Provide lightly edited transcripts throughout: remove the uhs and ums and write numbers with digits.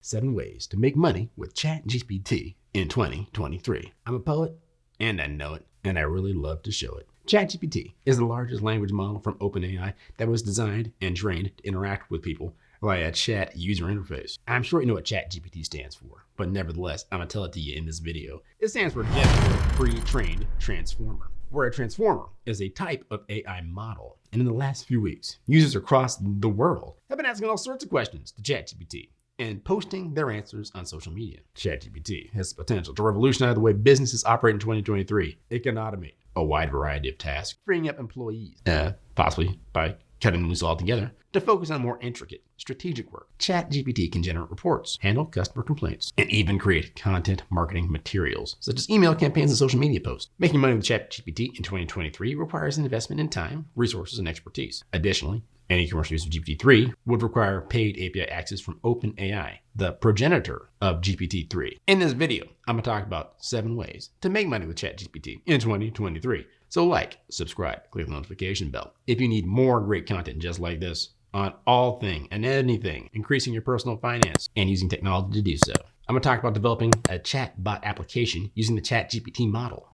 7 ways to make money with ChatGPT in 2023. I'm a poet, and I know it, and I really love to show it. ChatGPT is the largest language model from OpenAI that was designed and trained to interact with people via a chat user interface. I'm sure you know what ChatGPT stands for, but nevertheless, I'm gonna tell it to you in this video. It stands for General Pre-trained Transformer, where a transformer is a type of AI model. And in the last few weeks, users across the world have been asking all sorts of questions to ChatGPT and posting their answers on social media. ChatGPT has the potential to revolutionize the way businesses operate in 2023. It can automate a wide variety of tasks, freeing up employees, possibly by cutting them loose altogether, to focus on more intricate, strategic work. ChatGPT can generate reports, handle customer complaints, and even create content marketing materials, such as email campaigns and social media posts. Making money with ChatGPT in 2023 requires an investment in time, resources, and expertise. Additionally, any commercial use of GPT-3 would require paid API access from OpenAI, the progenitor of GPT-3. In this video, I'm going to talk about 7 ways to make money with ChatGPT in 2023. So like, subscribe, click the notification bell if you need more great content just like this on all thing and anything, increasing your personal finance and using technology to do so. I'm going to talk about developing a chatbot application using the ChatGPT model.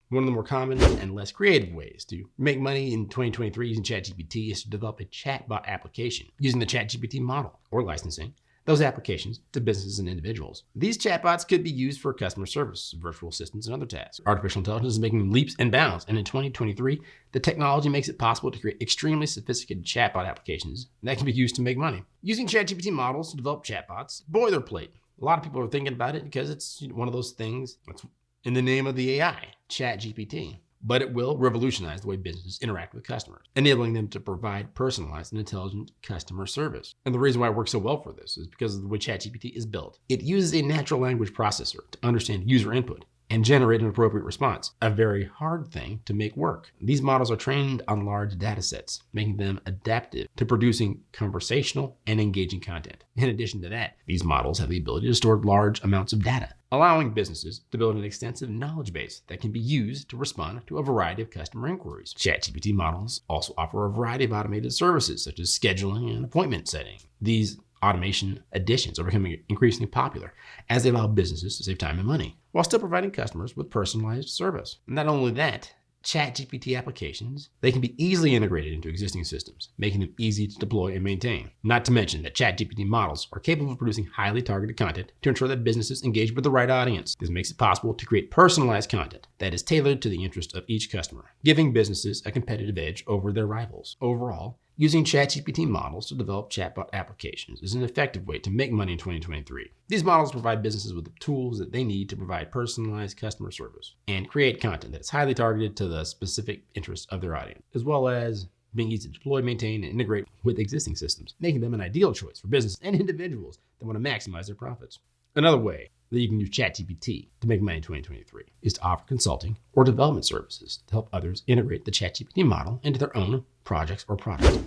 One of the more common and less creative ways to make money in 2023 using ChatGPT is to develop a chatbot application using the ChatGPT model or licensing those applications to businesses and individuals. These chatbots could be used for customer service, virtual assistants, and other tasks. Artificial intelligence is making leaps and bounds, and in 2023, the technology makes it possible to create extremely sophisticated chatbot applications that can be used to make money. Using ChatGPT models to develop chatbots, boilerplate. A lot of people are thinking about it because it's one of those things that's in the name of the AI, ChatGPT. But it will revolutionize the way businesses interact with customers, enabling them to provide personalized and intelligent customer service. And the reason why it works so well for this is because of the way ChatGPT is built. It uses a natural language processor to understand user input and generate an appropriate response, a very hard thing to make work. These models are trained on large data sets, making them adaptive to producing conversational and engaging content. In addition to that, these models have the ability to store large amounts of data, allowing businesses to build an extensive knowledge base that can be used to respond to a variety of customer inquiries. ChatGPT models also offer a variety of automated services, such as scheduling and appointment setting. These automation additions are becoming increasingly popular as they allow businesses to save time and money while still providing customers with personalized service. Not only that, ChatGPT applications, they can be easily integrated into existing systems, making them easy to deploy and maintain. Not to mention that ChatGPT models are capable of producing highly targeted content to ensure that businesses engage with the right audience. This makes it possible to create personalized content that is tailored to the interest of each customer, giving businesses a competitive edge over their rivals. Overall, using ChatGPT models to develop chatbot applications is an effective way to make money in 2023. These models provide businesses with the tools that they need to provide personalized customer service and create content that is highly targeted to the specific interests of their audience, as well as being easy to deploy, maintain, and integrate with existing systems, making them an ideal choice for businesses and individuals that want to maximize their profits. Another way that you can use ChatGPT to make money in 2023 is to offer consulting or development services to help others integrate the ChatGPT model into their own projects or products.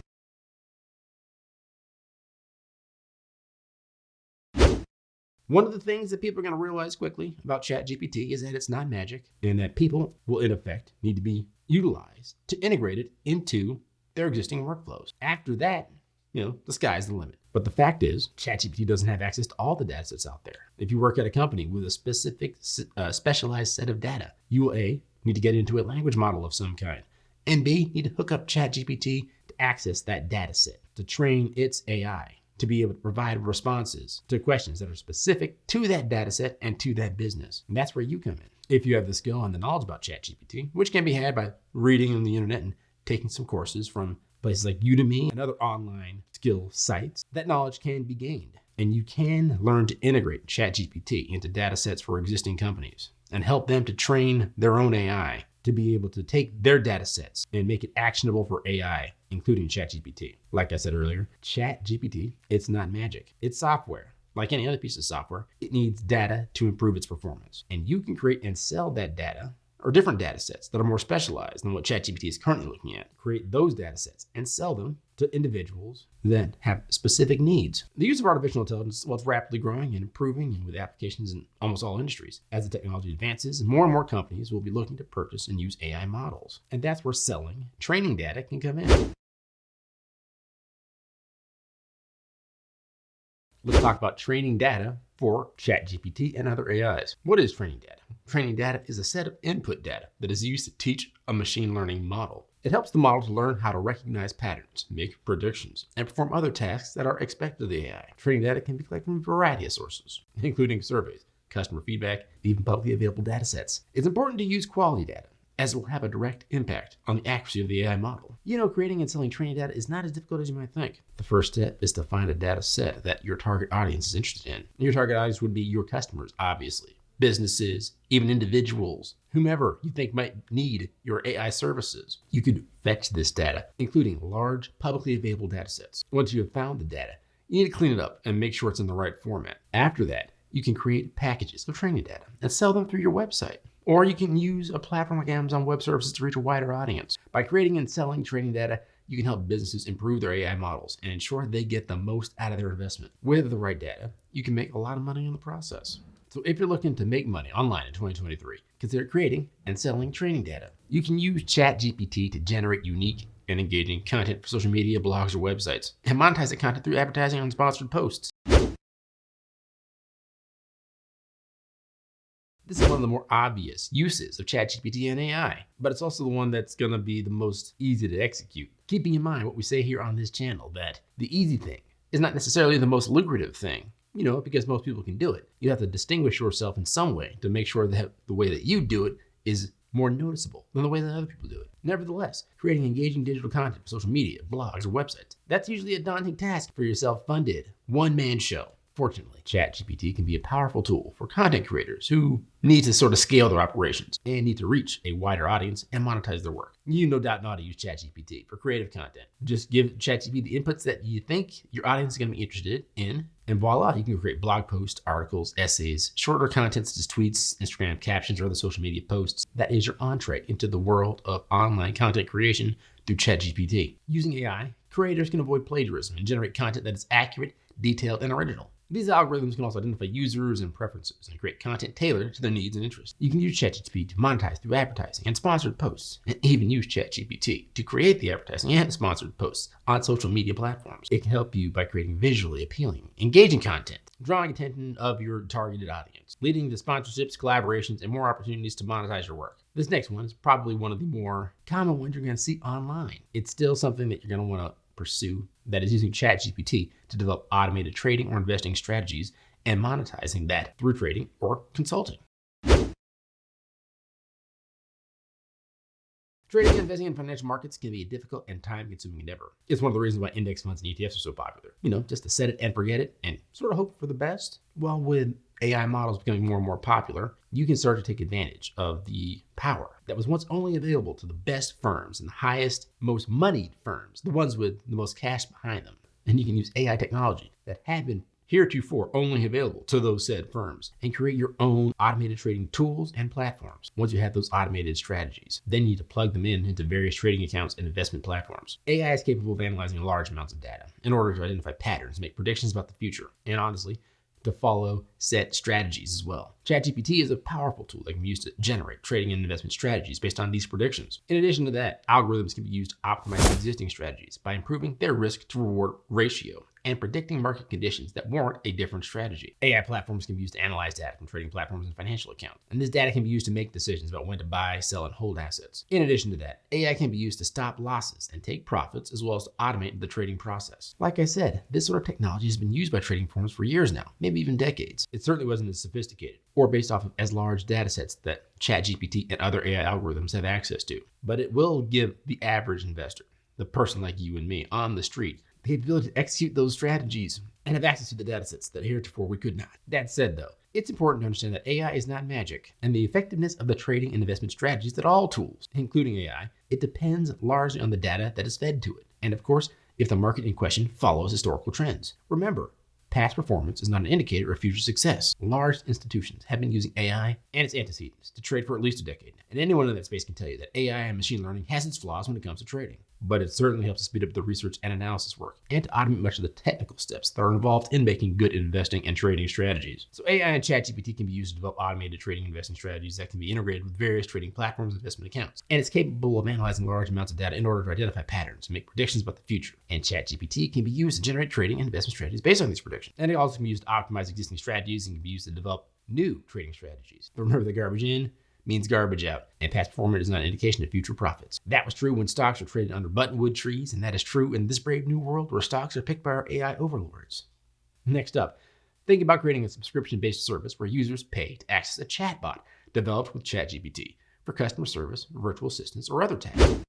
One of the things that people are going to realize quickly about ChatGPT is that it's not magic and that people will, in effect, need to be utilized to integrate it into their existing workflows. After that, the sky's the limit. But the fact is, ChatGPT doesn't have access to all the data sets out there. If you work at a company with a specific, specialized set of data, you will A, need to get into a language model of some kind, and B, need to hook up ChatGPT to access that data set, to train its AI, to be able to provide responses to questions that are specific to that data set and to that business. And that's where you come in. If you have the skill and the knowledge about ChatGPT, which can be had by reading on the internet and taking some courses from places like Udemy and other online skill sites, that knowledge can be gained. And you can learn to integrate ChatGPT into data sets for existing companies and help them to train their own AI to be able to take their data sets and make it actionable for AI, including ChatGPT. Like I said earlier, ChatGPT, it's not magic. It's software. Like any other piece of software, it needs data to improve its performance. And you can create and sell that data or different data sets that are more specialized than what ChatGPT is currently looking at. Create those data sets and sell them to individuals that have specific needs. The use of artificial intelligence, well, it's rapidly growing and improving, and with applications in almost all industries. As the technology advances, more and more companies will be looking to purchase and use AI models. And that's where selling training data can come in. let's talk about training data for ChatGPT and other AIs. What is training data? Training data is a set of input data that is used to teach a machine learning model. It helps the model to learn how to recognize patterns, make predictions, and perform other tasks that are expected of the AI. Training data can be collected from a variety of sources, including surveys, customer feedback, and even publicly available data sets. It's important to use quality data, as it will have a direct impact on the accuracy of the AI model. Creating and selling training data is not as difficult as you might think. The first step is to find a data set that your target audience is interested in. Your target audience would be your customers, obviously. Businesses, even individuals, whomever you think might need your AI services. You could fetch this data, including large, publicly available data sets. Once you have found the data, you need to clean it up and make sure it's in the right format. After that, you can create packages of training data and sell them through your website. Or you can use a platform like Amazon Web Services to reach a wider audience. By creating and selling training data, you can help businesses improve their AI models and ensure they get the most out of their investment. With the right data, you can make a lot of money in the process. So if you're looking to make money online in 2023, consider creating and selling training data. You can use ChatGPT to generate unique and engaging content for social media, blogs, or websites, and monetize the content through advertising on sponsored posts. This is one of the more obvious uses of ChatGPT and AI, but it's also the one that's going to be the most easy to execute. Keeping in mind what we say here on this channel, that the easy thing is not necessarily the most lucrative thing, because most people can do it. You have to distinguish yourself in some way to make sure that the way that you do it is more noticeable than the way that other people do it. Nevertheless, creating engaging digital content for social media, blogs, or websites, that's usually a daunting task for your self-funded, one-man show. Fortunately, ChatGPT can be a powerful tool for content creators who need to sort of scale their operations and need to reach a wider audience and monetize their work. You no doubt know how to use ChatGPT for creative content. Just give ChatGPT the inputs that you think your audience is going to be interested in, and voila, you can create blog posts, articles, essays, shorter content such as tweets, Instagram captions, or other social media posts. That is your entree into the world of online content creation through ChatGPT. Using AI, creators can avoid plagiarism and generate content that is accurate, detailed, and original. These algorithms can also identify users and preferences and create content tailored to their needs and interests. You can use ChatGPT to monetize through advertising and sponsored posts, and even use ChatGPT to create the advertising and sponsored posts on social media platforms. It can help you by creating visually appealing, engaging content, drawing attention of your targeted audience, leading to sponsorships, collaborations, and more opportunities to monetize your work. This next one is probably one of the more common ones you're going to see online. It's still something that you're going to want to pursue, that is using ChatGPT to develop automated trading or investing strategies and monetizing that through trading or consulting. Trading and investing in financial markets can be a difficult and time-consuming endeavor. It's one of the reasons why index funds and ETFs are so popular. Just to set it and forget it and sort of hope for the best. Well, with AI models becoming more and more popular, you can start to take advantage of the power that was once only available to the best firms and the highest, most moneyed firms, the ones with the most cash behind them. And you can use AI technology that had been heretofore only available to those said firms and create your own automated trading tools and platforms. Once you have those automated strategies, then you need to plug them into various trading accounts and investment platforms. AI is capable of analyzing large amounts of data in order to identify patterns, make predictions about the future, and honestly, to follow set strategies as well. ChatGPT is a powerful tool that can be used to generate trading and investment strategies based on these predictions. In addition to that, algorithms can be used to optimize existing strategies by improving their risk to reward ratio and predicting market conditions that warrant a different strategy. AI platforms can be used to analyze data from trading platforms and financial accounts, and this data can be used to make decisions about when to buy, sell, and hold assets. In addition to that, AI can be used to stop losses and take profits, as well as to automate the trading process. Like I said, this sort of technology has been used by trading firms for years now, maybe even decades. It certainly wasn't as sophisticated or based off of as large data sets that ChatGPT and other AI algorithms have access to, but it will give the average investor, the person like you and me on the street, the ability to execute those strategies and have access to the data sets that heretofore we could not. That said, though, it's important to understand that AI is not magic, and the effectiveness of the trading and investment strategies that all tools, including AI, it depends largely on the data that is fed to it. And of course, if the market in question follows historical trends. Remember, past performance is not an indicator of future success. Large institutions have been using AI and its antecedents to trade for at least a decade. And anyone in that space can tell you that AI and machine learning has its flaws when it comes to trading. but it certainly helps to speed up the research and analysis work and to automate much of the technical steps that are involved in making good investing and trading strategies. So AI and ChatGPT can be used to develop automated trading and investing strategies that can be integrated with various trading platforms and investment accounts. And it's capable of analyzing large amounts of data in order to identify patterns and make predictions about the future. And ChatGPT can be used to generate trading and investment strategies based on these predictions. And it also can be used to optimize existing strategies and can be used to develop new trading strategies. But remember, the garbage in means garbage out, and past performance is not an indication of future profits. That was true when stocks were traded under buttonwood trees, and that is true in this brave new world where stocks are picked by our AI overlords. Next up, think about creating a subscription-based service where users pay to access a chatbot developed with ChatGPT for customer service, virtual assistants, or other tasks.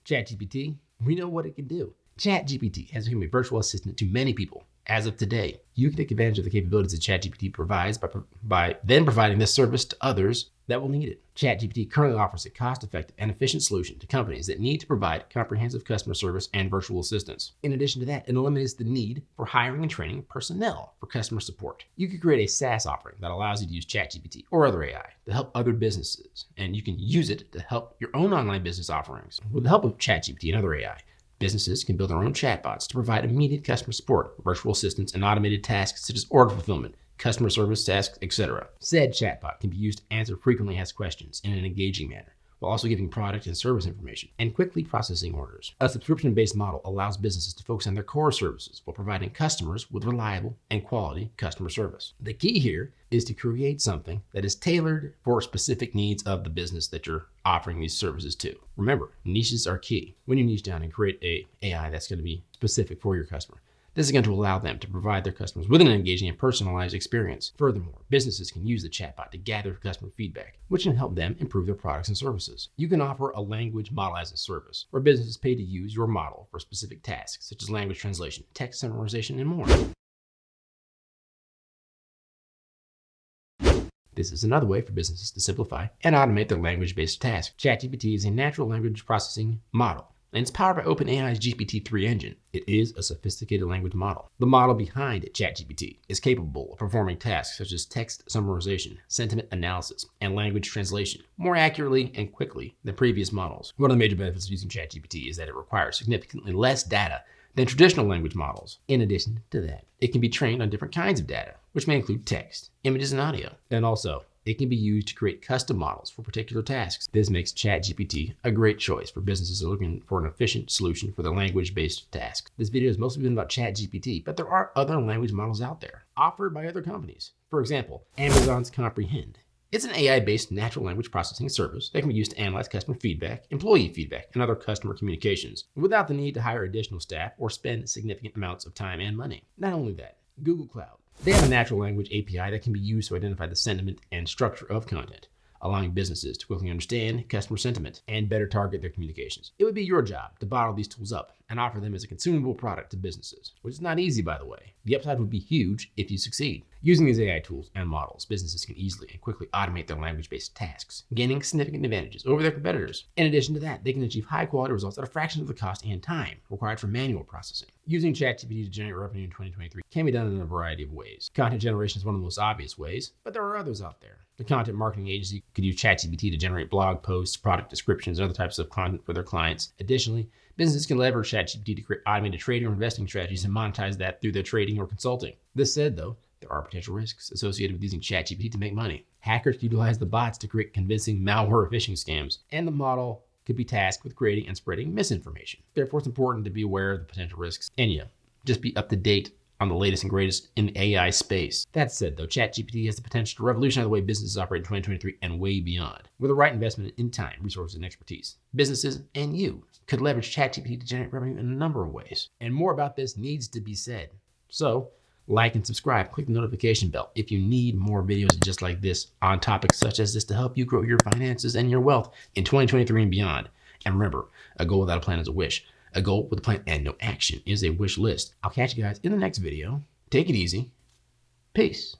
ChatGPT, we know what it can do. ChatGPT has become a virtual assistant to many people. As of today, you can take advantage of the capabilities that ChatGPT provides by then providing this service to others that will need it. ChatGPT currently offers a cost-effective and efficient solution to companies that need to provide comprehensive customer service and virtual assistance. In addition to that, it eliminates the need for hiring and training personnel for customer support. You could create a SaaS offering that allows you to use ChatGPT or other AI to help other businesses, and you can use it to help your own online business offerings. With the help of ChatGPT and other AI, businesses can build their own chatbots to provide immediate customer support, virtual assistants, and automated tasks such as order fulfillment, customer service tasks, etc. Said chatbot can be used to answer frequently asked questions in an engaging manner, while also giving product and service information and quickly processing orders. A subscription-based model allows businesses to focus on their core services while providing customers with reliable and quality customer service. The key here is to create something that is tailored for specific needs of the business that you're offering these services to. Remember, niches are key. When you niche down and create a AI that's going to be specific for your customer, this is going to allow them to provide their customers with an engaging and personalized experience. Furthermore, businesses can use the chatbot to gather customer feedback, which can help them improve their products and services. You can offer a language model as a service, where businesses pay to use your model for specific tasks, such as language translation, text summarization, and more. This is another way for businesses to simplify and automate their language-based tasks. ChatGPT is a natural language processing model, and it's powered by OpenAI's GPT-3 engine. It is a sophisticated language model. The model behind ChatGPT is capable of performing tasks such as text summarization, sentiment analysis, and language translation more accurately and quickly than previous models. One of the major benefits of using ChatGPT is that it requires significantly less data than traditional language models. In addition to that, it can be trained on different kinds of data, which may include text, images, and audio. And also, it can be used to create custom models for particular tasks. This makes ChatGPT a great choice for businesses looking for an efficient solution for their language-based tasks. This video has mostly been about ChatGPT, but there are other language models out there offered by other companies. For example, Amazon's Comprehend. It's an AI-based natural language processing service that can be used to analyze customer feedback, employee feedback, and other customer communications without the need to hire additional staff or spend significant amounts of time and money. Not only that, Google Cloud. They have a natural language API that can be used to identify the sentiment and structure of content, allowing businesses to quickly understand customer sentiment and better target their communications. It would be your job to bottle these tools up and offer them as a consumable product to businesses, which is not easy, by the way. The upside would be huge if you succeed. Using these AI tools and models, businesses can easily and quickly automate their language-based tasks, gaining significant advantages over their competitors. In addition to that, they can achieve high-quality results at a fraction of the cost and time required for manual processing. Using ChatGPT to generate revenue in 2023 can be done in a variety of ways. Content generation is one of the most obvious ways, but there are others out there. The content marketing agency could use ChatGPT to generate blog posts, product descriptions, and other types of content for their clients. Additionally, businesses can leverage ChatGPT to create automated trading or investing strategies and monetize that through their trading or consulting. This said, though, there are potential risks associated with using ChatGPT to make money. Hackers utilize the bots to create convincing malware or phishing scams, and the model could be tasked with creating and spreading misinformation. Therefore, it's important to be aware of the potential risks and just be up to date on the latest and greatest in the AI space. That said, though, ChatGPT has the potential to revolutionize the way businesses operate in 2023 and way beyond. With the right investment in time, resources, and expertise, businesses and you could leverage ChatGPT to generate revenue in a number of ways. And more about this needs to be said. So, like and subscribe, click the notification bell if you need more videos just like this on topics such as this to help you grow your finances and your wealth in 2023 and beyond. And remember, a goal without a plan is a wish. A goal with a plan and no action is a wish list. I'll catch you guys in the next video. Take it easy. Peace.